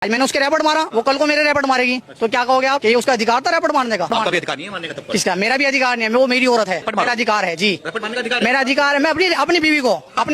आज मैंने उसके रैपट मारा, वो कल को मेरे रैपट मारेगी, तो क्या कहोगे आप कि ये उसका अधिकार था रैपट मारने का? आपका भी अधिकार नहीं है मारने का थप्पड़। किसका? मेरा भी अधिकार नहीं है, वो मेरी औरत है, मेरा अधिकार है जी, रैपट मारने का अधिकार है। मेरा अधिकार है। मैं अपनी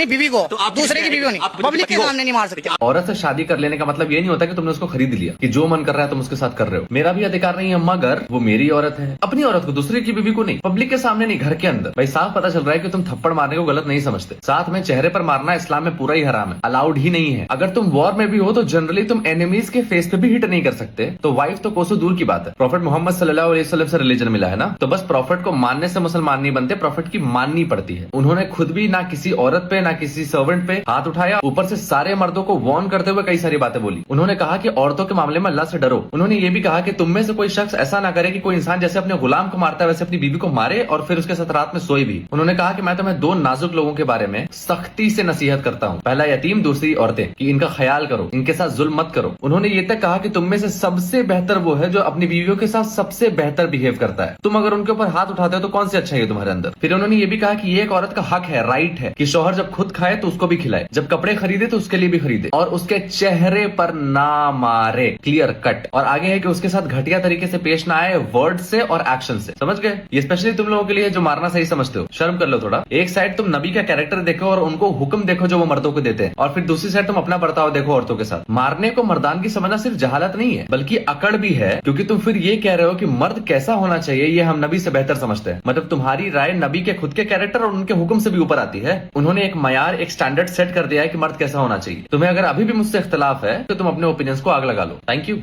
बीवी को तो आप दूसरे की बीवी को नहीं, आप पब्लिक के पति हो। सामने नहीं मार सकते। औरत से शादी कर लेने का मतलब ये नहीं होता कि तुमने उसको खरीद लिया कि जो मन कर रहा है तुम उसके साथ कर रहे हो। मेरा भी अधिकार नहीं है, मगर वो मेरी औरत है, अपनी औरत को, दूसरे की बीवी को नहीं, पब्लिक के सामने नहीं, घर के अंदर। भाई साफ पता चल रहा है कि तुम थप्पड़ मारने को गलत नहीं समझते। साथ में चेहरे पर मारना इस्लाम में पूरा ही हराम है, अलाउड ही नहीं है। अगर तुम वॉर में भी हो तो जनरली तुम एनिमीज के फेस पे भी हिट नहीं कर सकते, तो वाइफ तो कोसों दूर की बात है। प्रॉफिट मोहम्मद सल्लल्लाहु अलैहि वसल्लम से रिलीजन मिला है ना, तो बस प्रॉफिट को मानने से मुसलमान नहीं बनते, प्रॉफिट की माननी पड़ती है। उन्होंने खुद भी ना किसी औरत पे ना किसी सर्वेंट पे हाथ उठाया, ऊपर से सारे मर्दों को वार्न करते हुए कई सारी बातें बोली। उन्होंने कहा कि औरतों के मामले में अल्लाह से डरो। उन्होंने ये भी कहा कि तुम में से कोई शख्स ऐसा ना करे कि कोई इंसान जैसे अपने गुलाम को मारता है वैसे अपनी बीवी को मारे और फिर उसके साथ रात में सोए भी। उन्होंने कहा कि मैं तुम्हें दो नाजुक लोगों के बारे में सख्ती से नसीहत करता हूँ, पहला यतीम, दूसरी औरतें, कि इनका ख्याल करो, इनके साथ जुल्म मत करो। उन्होंने ये तक कहा कि तुम में से सबसे बेहतर वो है जो अपनी बीवियों के साथ सबसे बेहतर बिहेव करता है। तुम अगर उनके ऊपर हाथ उठाते हो तो कौन से अच्छा है तुम्हारे अंदर। फिर उन्होंने ये भी कहा कि ये एक औरत का हक है, राइट है, कि शौहर जब खुद खाए तो उसको भी खिलाए, जब कपड़े खरीदे तो उसके लिए भी खरीदे, और उसके चेहरे पर ना मारे, क्लियर कट। और आगे है कि उसके साथ घटिया तरीके से पेश ना आए, वर्ड से और एक्शन से। समझ गए? ये स्पेशली तुम लोगों के लिए जो मारना सही समझते हो, शर्म कर लो थोड़ा। एक साइड तुम नबी का कैरेक्टर देखो और उनको हुक्म देखो जो वो मर्दों को देते हैं, और फिर दूसरी साइड तुम अपना बर्ताव देखो औरतों के साथ। मारने को मर्दान की समझना सिर्फ जहालत नहीं है बल्कि अकड़ भी है, क्योंकि तुम फिर ये कह रहे हो कि मर्द कैसा होना चाहिए ये हम नबी से बेहतर समझते हैं। मतलब तुम्हारी राय नबी के खुद के कैरेक्टर और उनके हुक्म से भी ऊपर आती है। उन्होंने एक मयार, एक स्टैंडर्ड सेट कर दिया है कि मर्द कैसा होना चाहिए। तुम्हें अगर अभी भी मुझसे इख्तलाफ है तो तुम अपने ओपिनियंस को आग लगा लो। Thank you.